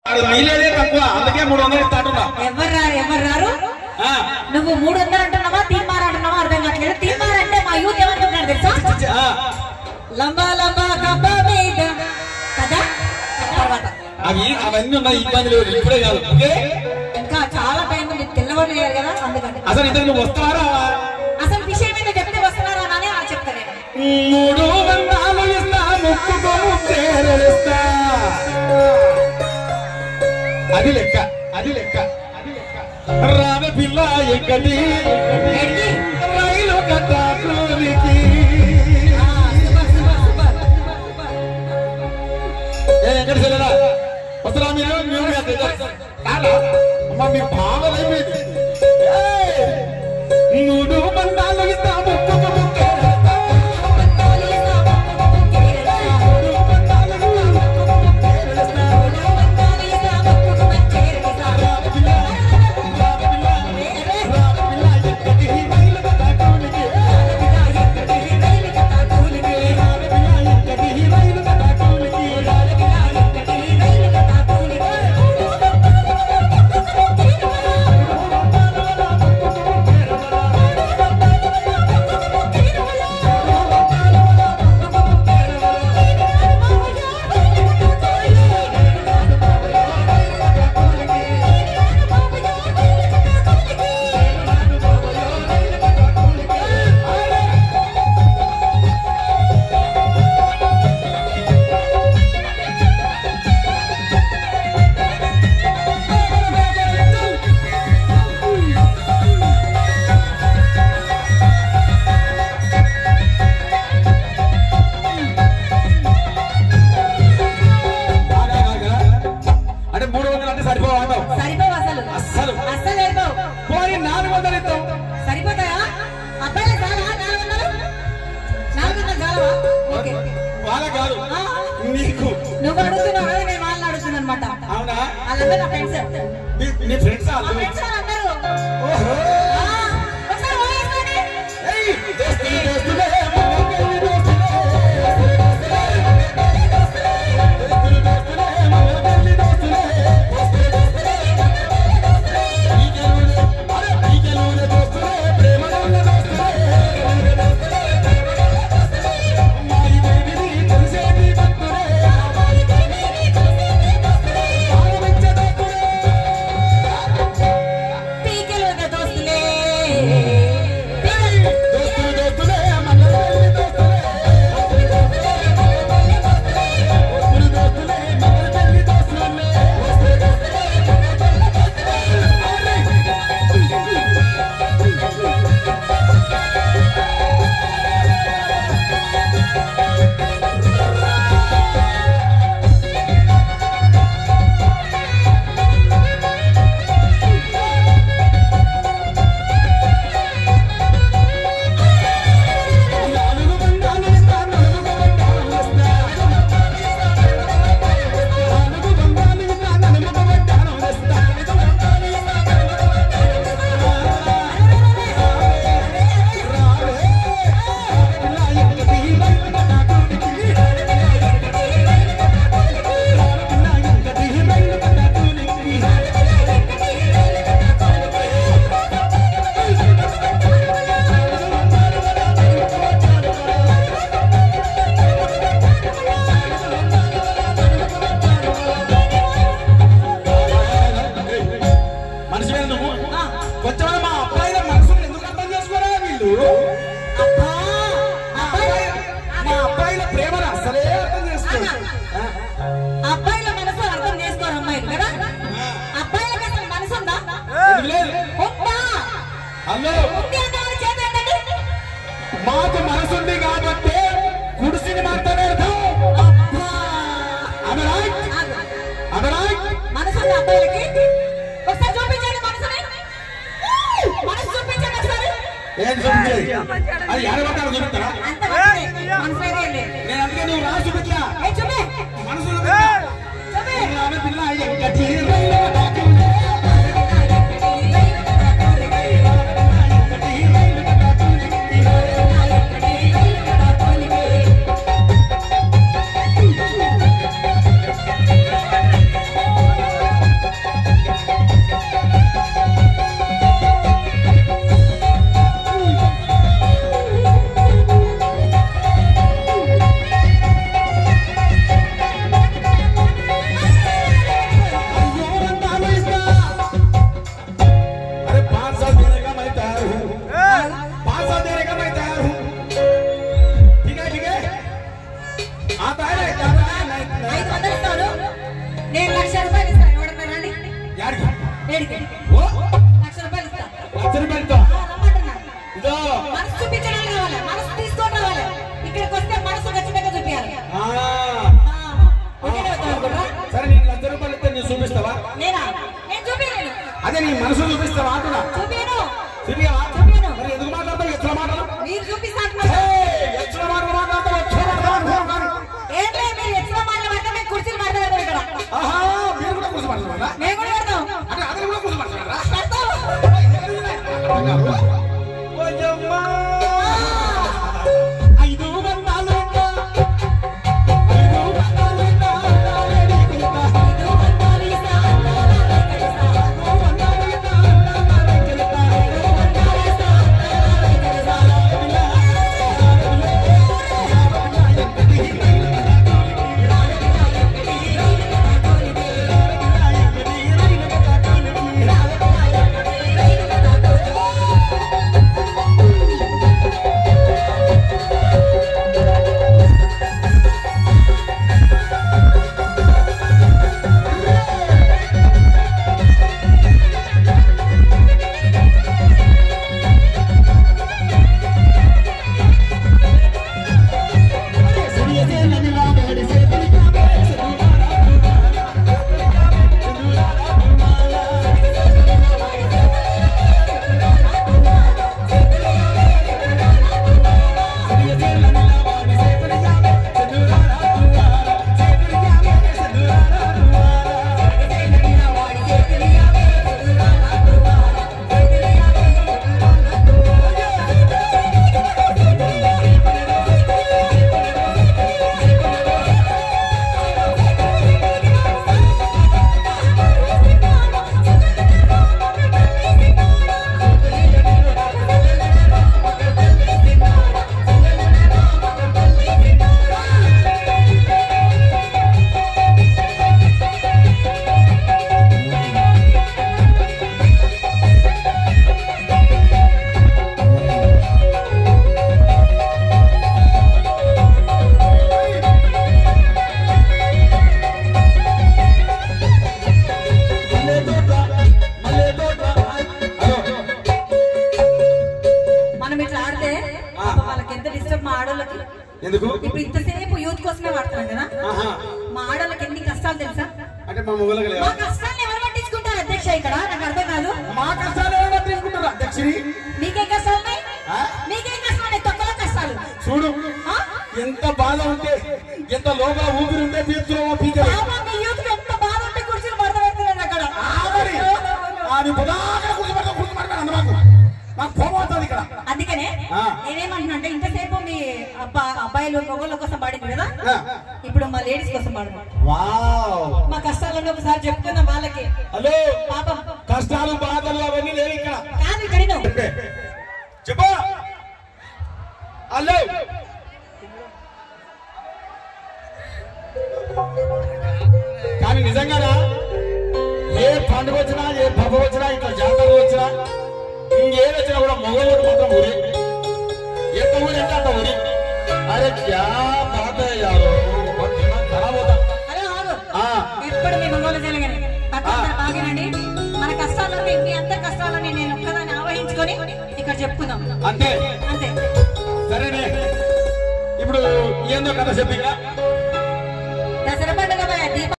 నీళ్ళే తక్కువ అందుకే 300 ఇస్తాంటున్నా. ఎవరు రారు నువ్వు 300 అంటున్నావా తీన్మార్ అంటున్నావా అర్థం కావట్లేదు. తీన్మార్ అంటే మా యూత్ ఏమంటున్నారు తెలుసా? లంబా లంబా కబ్బా మీద కదా. తర్వాత అవన్నీ ఉన్నాయి ఇబ్బందులు ఇప్పుడే కాదు ఇంకా చాలా టైం ఉంది. తెల్లవారు లేరు కదా అందుకని. అసలు ఇద్దరు నువ్వు వస్తారా? అసలు విషయం మీద చెప్తే వస్తున్నారా అని చెప్తాను. 300 ఇస్తా ముక్కుతా అది లెక్క రామ పిల్ల ఎక్కడి రైలు కట్టాకి ఎక్కడ చెల్లెలా వస్తారా మీరు? అమ్మా మీ భావన అయిపోయింది. 300 ఇస్తా నువ్వు అడుగుతున్నావు కదా నేను వాళ్ళని అడుగుతున్నా అనమాట. అవునా? వాళ్ళందరూ నా ఫ్రెండ్స్. నీ ఫ్రెండ్స్ అందరూ అబ్బాయిల మనసు అర్థం చేసుకోరు అమ్మాయిలు కదా. అబ్బాయిలకు అసలు మనసు ఉందా? మాకు మనసుంది కాబట్టి కుడిసిని మాత్రమే మనసు ఉంది అబ్బాయిలకి. ఒకసారి చూపించండి మనసుని. మనసు చూపించండి ఒకసారి. ఏం చూపించేది? అది ఎడబట్టాలి చూపిస్తారా? మనసు నేను అందుకే నువ్వు రా చూపించా చూపి మనసు పిల్ల రూపాయలు ఇస్తా ఎవడన్నా రండి యాడికి ఏడికి ఓ లక్ష రూపాయలు ఇస్తా లక్ష రూపాయలతో రమ్మంటున్నా ఇదో మనసు చూపించడానికి కావాలి మనసు తీసుకొని రావాలి ఇక్కడికి వస్తే మనసు ఖచ్చితంగా చూపించాలి సరే నీకు లక్ష రూపాయలు ఇస్తే నేను చూపిస్తావా నేనా నేను చూపించలేను అదే నీ మనసు చూపిస్తావా అంటున్నా చూపించను చూపియవా మరి ఎందుకు మాట్లాడతావు ఎట్లా మాట్లాడు మీరు చూపిస్తా ఎట్లా మాట్లాడతావు ఏం లేదు మీరు ఎట్లా మాట్లాడమంటే మేము కుర్చీలు మాట్లాడతాం ఇక్కడ ఆహా మీరు కూడా కూర్చో మాట్లాడతారా మేము కూడా పెడతాం అంటే అతను కూడా కూర్చో మాట్లాడతారా ఎందుకు ఇప్పుడు ఇంతసేపు యూత్ కోసమే వాడుతున్నాం కదా మా ఆడోళ్ళకి ఎన్ని కష్టాలు తెలుసా అంటే మా మొగలకి మా కష్టాలు ఎవరు పట్టించుకుంటారు అధ్యక్ష ఇక్కడ నాకు అర్థం కాదు మా కష్టాలు ఎవరు పట్టించుకుంటారు అధ్యక్షుడి మీకే కష్టాలు మీకే కష్టాలు తొక్కల కష్టాలు చూడు ఎంత బాధ ఉంటే ఎంత లోగా ఊపిరి ఉంటే పీల్చులో పీకలు మీ యూత్ ఎంత బాధ ఉంటే కుర్చీలు పడతారు అక్కడ అందుకనే నేనేమంటున్నా అంటే ఇంతసేపు మీ అబ్బాయిలు మొగోళ్ళ కోసం పాడింది కదా ఇప్పుడు మా లేడీస్ కోసం పాడము మా కష్టాలను ఒకసారి చెప్తున్నాం వాళ్ళకి హలో పాపం కష్టాలు బాధలు అవన్నీ లేవు ఇక్కడ కాదు ఇక్కడ చెప్పు హలో కానీ నిజంగానా ఏ పండుగ వచ్చినా ఏ పబ్బ వచ్చినా ఇట్లా జాతరలు వచ్చినా ఇంకేది వచ్చినా కూడా మొగోళ్ళు మాత్రం ఊరి ఎంత ఊరి అంటే అంత ఊరి అరే క్యా బాత యారో ఖరాబ్ అవుతా ఎప్పుడు మీ మొగోళ్ళు జరగని బాగానండి మన కష్టాలని మీ అంత కష్టాలని నేను ఒక్కదాన్ని ఆవహించుకొని ఇక్కడ చెప్పుకుందాం అంతే అంతే సరేనే ఇప్పుడు ఏందో కథ చెప్పి